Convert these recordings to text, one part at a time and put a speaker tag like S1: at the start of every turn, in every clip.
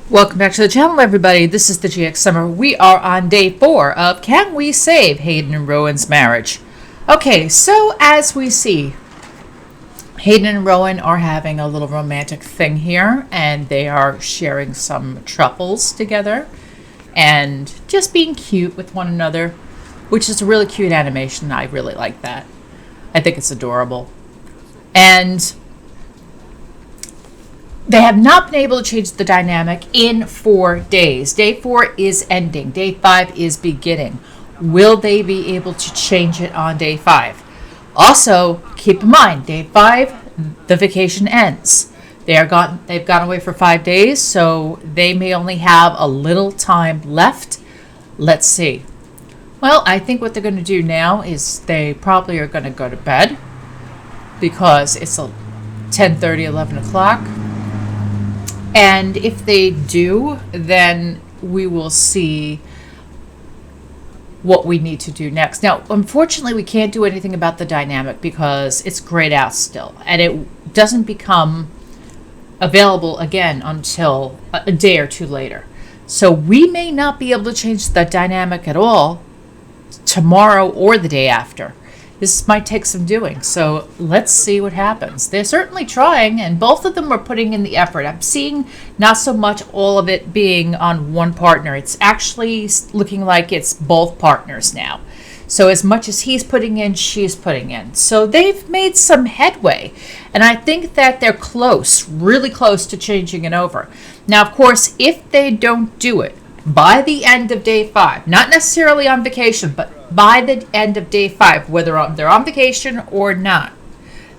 S1: Welcome back to the channel, everybody. This is the GXSimmer. We are on day 4 of Can We Save Hayden and Rowan's Marriage? Okay, so as we see, Hayden and Rowan are having a little romantic thing here, and they are sharing some truffles together and just being cute with one another, which is a really cute animation. I really like that. I think it's adorable. And they have not been able to change the dynamic in 4 days. Day 4 is ending. Day 5 is beginning. Will they be able to change it on day 5? Also, keep in mind, day 5, the vacation ends. They've gone away for 5 days, so they may only have a little time left. Let's see. Well, I think what they're going to do now is they probably are going to go to bed because it's 10:30, 11 o'clock. And if they do, then we will see what we need to do next. Now, unfortunately, we can't do anything about the dynamic because it's grayed out still. And it doesn't become available again until a day or two later. So we may not be able to change the dynamic at all tomorrow or the day after. This might take some doing, so let's see what happens. They're certainly trying, and both of them are putting in the effort. I'm seeing not so much all of it being on one partner. It's actually looking like it's both partners now. So as much as he's putting in, she's putting in. So they've made some headway, and I think that they're close, really close to changing it over. Now, of course, if they don't do it by the end of day 5, not necessarily on vacation, but by the end of day 5, whether they're on vacation or not,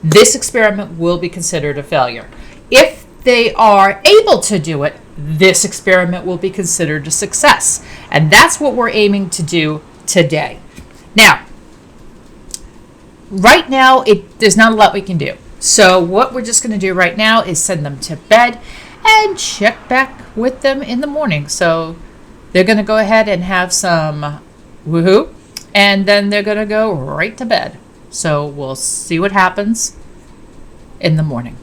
S1: this experiment will be considered a failure. If they are able to do it, this experiment will be considered a success. And that's what we're aiming to do today. Now, right now, there's not a lot we can do. So what we're just going to do right now is send them to bed and check back with them in the morning. So they're going to go ahead and have some woohoo, and then they're going to go right to bed. So we'll see what happens in the morning.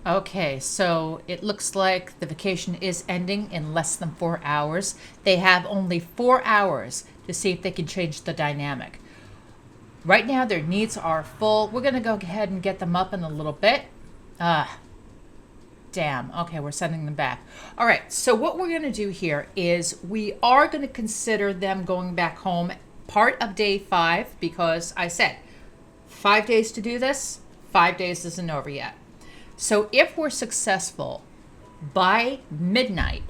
S1: Okay, so it looks like the vacation is ending in less than 4 hours. They have only 4 hours to see if they can change the dynamic. Right now, their needs are full. We're going to go ahead and get them up in a little bit. Damn. Okay, we're sending them back. All right, so what we're going to do here is we are going to consider them going back home part of day 5 because I said 5 days to do this. 5 days isn't over yet. So if we're successful by midnight,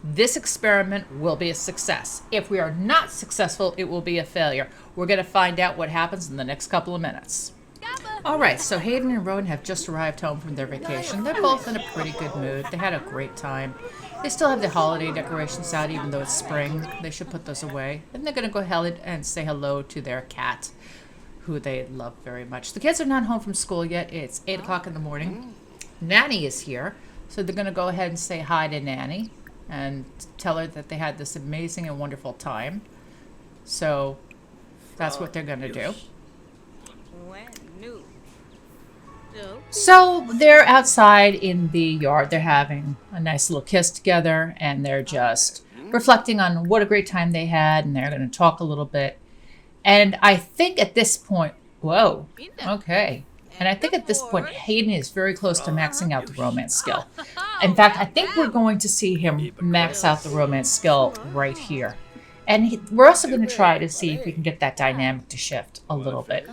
S1: this experiment will be a success. If we are not successful, it will be a failure. We're going to find out what happens in the next couple of minutes. All right, so Hayden and Rowan have just arrived home from their vacation. They're both in a pretty good mood. They had a great time. They still have the holiday decorations out, even though it's spring. They should put those away. And they're going to go ahead and say hello to their cat, who they love very much. The kids are not home from school yet. It's 8 o'clock in the morning. Nanny is here, so they're going to go ahead and say hi to Nanny and tell her that they had this amazing and wonderful time. So that's what they're going to do. So they're outside in the yard. They're having a nice little kiss together, and they're just reflecting on what a great time they had, and they're going to talk a little bit. And I think at this point, whoa, okay. And I think at this point, Hayden is very close to maxing out the romance skill. In fact, I think we're going to see him max out the romance skill right here. And we're also going to try to see if we can get that dynamic to shift a little bit.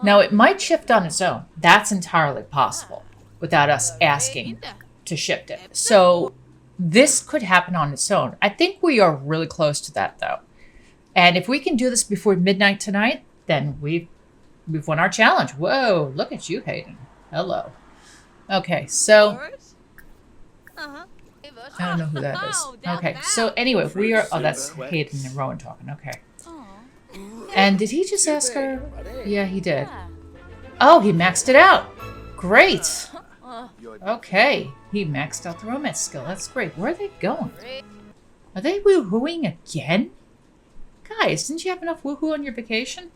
S1: Now, it might shift on its own. That's entirely possible without us asking to shift it. So this could happen on its own. I think we are really close to that, though. And if we can do this before midnight tonight, then we've won our challenge. Whoa, look at you, Hayden. Hello. Okay, so I don't know who that is. Okay, so anyway, we are... Oh, that's Hayden and Rowan talking. Okay. And did he just ask her? Yeah, he did. Oh, he maxed it out. Great. Okay, he maxed out the romance skill. That's great. Where are they going? Are they woohooing again? Guys, didn't you have enough woohoo on your vacation?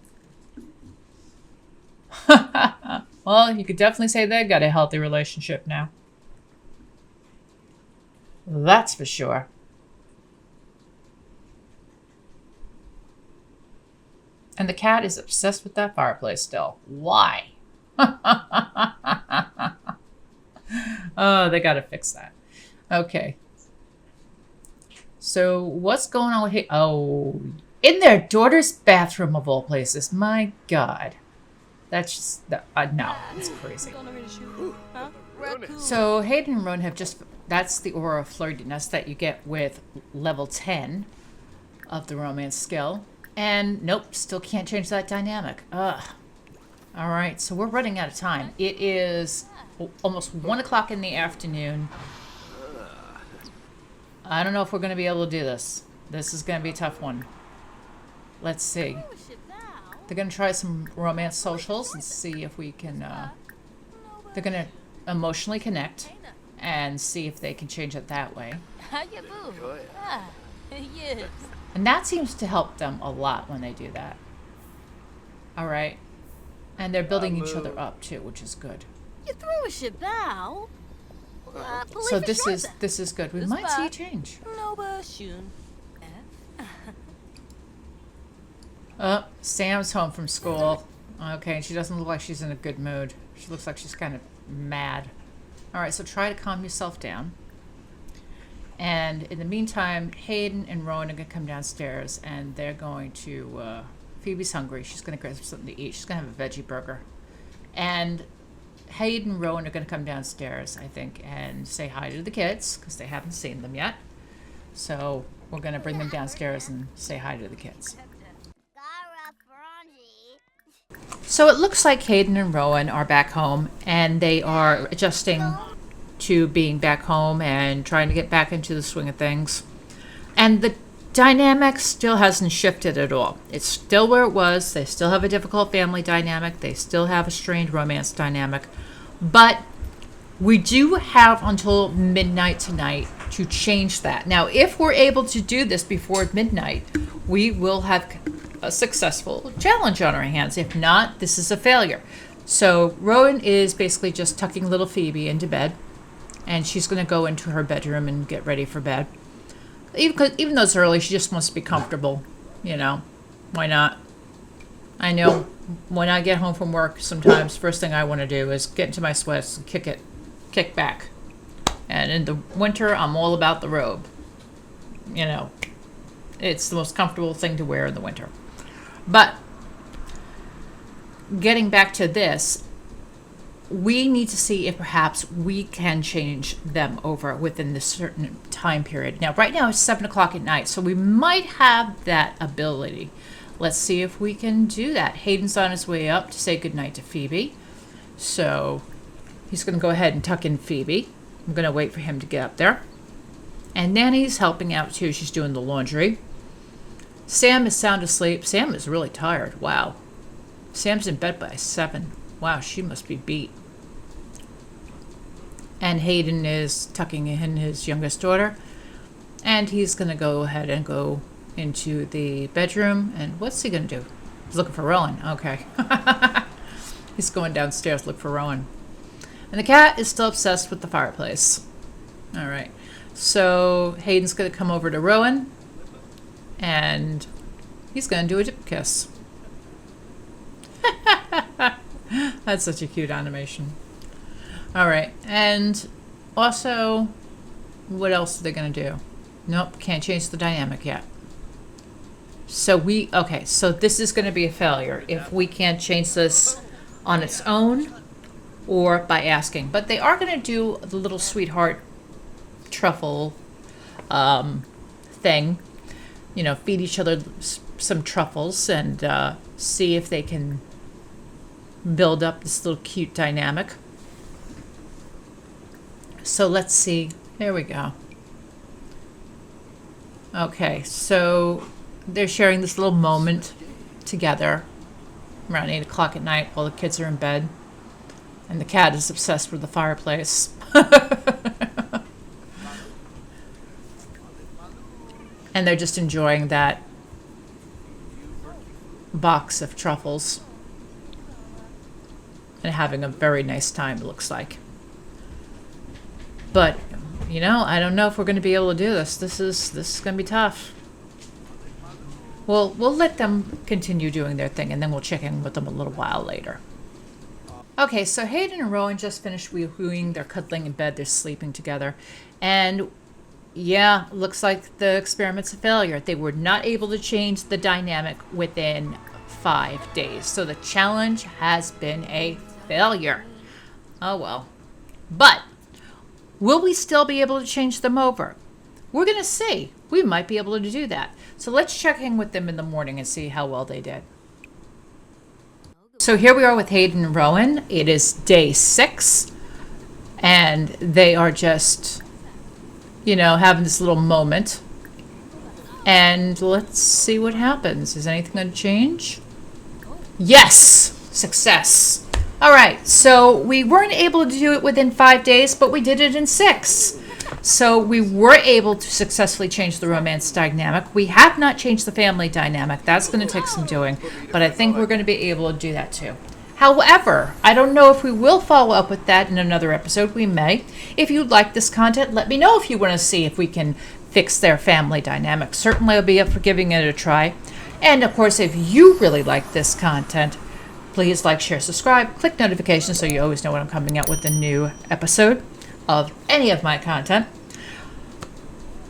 S1: Well, you could definitely say they've got a healthy relationship now. That's for sure. And the cat is obsessed with that fireplace still. Why? Oh, they gotta fix that. Okay. So what's going on with oh, in their daughter's bathroom of all places. My God. That's just, no, it's crazy. So Hayden and Rowan have just, that's the aura of flirtiness that you get with level 10 of the romance skill. And nope, still can't change that dynamic. Ugh. All right, so we're running out of time. It is almost 1 o'clock in the afternoon. I don't know if we're going to be able to do this. This is going to be a tough one. Let's see. They're going to try some romance socials and see if we can... they're going to emotionally connect and see if they can change it that way. And that seems to help them a lot when they do that. All right. And they're building each other up too, which is good. So this is good. We might see a change. Oh, Sam's home from school. Okay, and she doesn't look like she's in a good mood. She looks like she's kind of mad. All right, so try to calm yourself down. And in the meantime, Hayden and Rowan are going to come downstairs, and they're going to... Phoebe's hungry. She's going to grab something to eat. She's going to have a veggie burger. And Hayden and Rowan are going to come downstairs, I think, and say hi to the kids, because they haven't seen them yet. So we're going to bring them downstairs and say hi to the kids. So it looks like Hayden and Rowan are back home, and they are adjusting to being back home and trying to get back into the swing of things. And the dynamic still hasn't shifted at all. It's still where it was. They still have a difficult family dynamic. They still have a strained romance dynamic. But we do have until midnight tonight to change that. Now, if we're able to do this before midnight, we will have a successful challenge on our hands. If not, this is a failure. So Rowan is basically just tucking little Phoebe into bed, and she's going to go into her bedroom and get ready for bed. Even though it's early, she just wants to be comfortable, you know. Why not? I know when I get home from work, sometimes first thing I want to do is get into my sweats and kick back. And in the winter, I'm all about the robe. You know, it's the most comfortable thing to wear in the winter. But getting back to this, we need to see if perhaps we can change them over within this certain time period. Now, right now it's 7 o'clock at night, so we might have that ability. Let's see if we can do that. Hayden's on his way up to say goodnight to Phoebe. So he's going to go ahead and tuck in Phoebe. I'm going to wait for him to get up there. And Nanny's helping out too. She's doing the laundry. Sam is sound asleep. Sam is really tired. Wow. Sam's in bed by 7. Wow, she must be beat. And Hayden is tucking in his youngest daughter. And he's going to go ahead and go into the bedroom. And what's he going to do? He's looking for Rowan. Okay. He's going downstairs to look for Rowan. And the cat is still obsessed with the fireplace. All right. So Hayden's going to come over to Rowan. And he's going to do a dip kiss. That's such a cute animation. All right, and also, what else are they going to do? Nope, can't change the dynamic yet. So so this is going to be a failure if we can't change this on its own or by asking. But they are going to do the little sweetheart truffle thing. You know, feed each other some truffles and see if they can build up this little cute dynamic. So let's see. There we go. Okay, so they're sharing this little moment together around 8 o'clock at night while the kids are in bed. And the cat is obsessed with the fireplace. And they're just enjoying that box of truffles. and having a very nice time, it looks like. But, you know, I don't know if we're going to be able to do this. This is going to be tough. We'll let them continue doing their thing, and then we'll check in with them a little while later. Okay, so Hayden and Rowan just finished woohooing. They're cuddling in bed. They're sleeping together. And yeah, looks like the experiment's a failure. They were not able to change the dynamic within 5 days. So the challenge has been a failure. Oh well. But will we still be able to change them over? We're going to see. We might be able to do that. So let's check in with them in the morning and see how well they did. So here we are with Hayden and Rowan. It is day 6. And they are just, you know, having this little moment. And let's see what happens. Is anything going to change? Yes! Success. All right, so we weren't able to do it within 5 days, but we did it in 6. So we were able to successfully change the romance dynamic. We have not changed the family dynamic. That's going to take some doing, but I think we're going to be able to do that too. However, I don't know if we will follow up with that in another episode. We may. If you like this content, let me know if you want to see if we can fix their family dynamic. Certainly I'll be up for giving it a try. And of course, if you really like this content, please like, share, subscribe, click notifications so you always know when I'm coming out with a new episode of any of my content.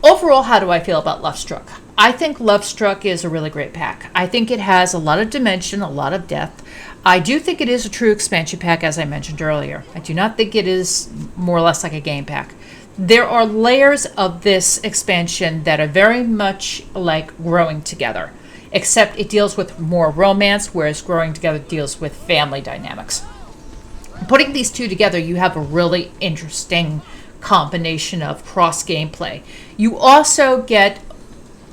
S1: Overall, how do I feel about Lovestruck? I think Lovestruck is a really great pack. I think it has a lot of dimension, a lot of depth. I do think it is a true expansion pack, as I mentioned earlier. I do not think it is more or less like a game pack. There are layers of this expansion that are very much like Growing Together, except it deals with more romance, whereas Growing Together deals with family dynamics. Putting these two together, you have a really interesting combination of cross gameplay. You also get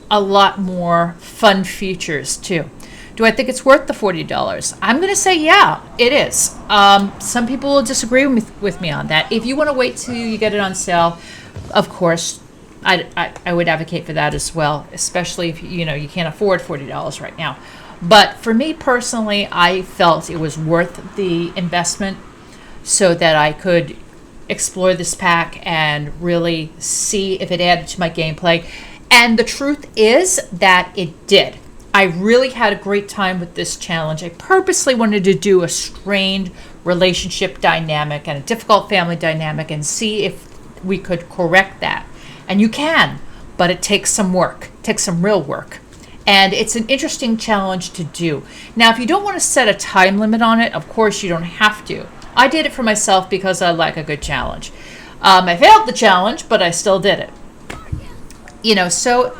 S1: a lot more fun features too. Do I think it's worth the $40? I'm going to say yeah, it is. Some people will disagree with me on that. If you want to wait till you get it on sale, of course, I would advocate for that as well, especially if you can't afford $40 right now. But for me personally, I felt it was worth the investment so that I could explore this pack and really see if it added to my gameplay. And the truth is that it did. I really had a great time with this challenge. I purposely wanted to do a strained relationship dynamic and a difficult family dynamic and see if we could correct that. And you can, but it takes some work. It takes some real work. And it's an interesting challenge to do. Now, if you don't want to set a time limit on it, of course you don't have to. I did it for myself because I like a good challenge. I failed the challenge, but I still did it. So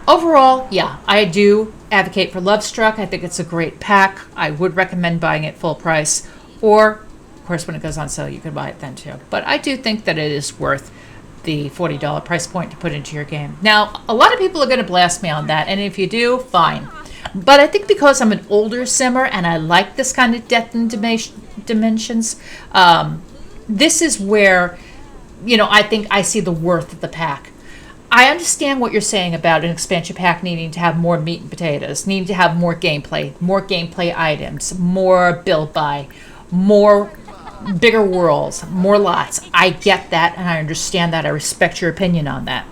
S1: overall, yeah, I do advocate for Lovestruck. I think it's a great pack. I would recommend buying it full price. Or, of course, when it goes on sale, you can buy it then too. But I do think that it is worth the $40 price point to put into your game. Now, a lot of people are going to blast me on that, and if you do, fine. But I think because I'm an older simmer and I like this kind of depth and dimensions, this is where, I think I see the worth of the pack. I understand what you're saying about an expansion pack needing to have more meat and potatoes, needing to have more gameplay items, more build buy, more bigger worlds, more lots. I get that and I understand that. I respect your opinion on that.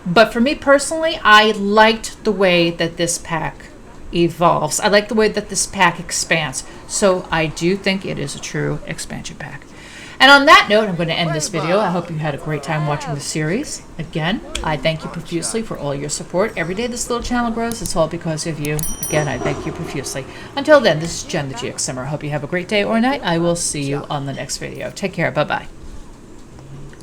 S1: But for me personally, I liked the way that this pack evolves. I like the way that this pack expands. So I do think it is a true expansion pack. And on that note, I'm going to end this video. I hope you had a great time watching the series. Again, I thank you profusely for all your support. Every day this little channel grows, it's all because of you. Again, I thank you profusely. Until then, this is Jen, the GXSimmer. I hope you have a great day or night. I will see you on the next video. Take care. Bye-bye.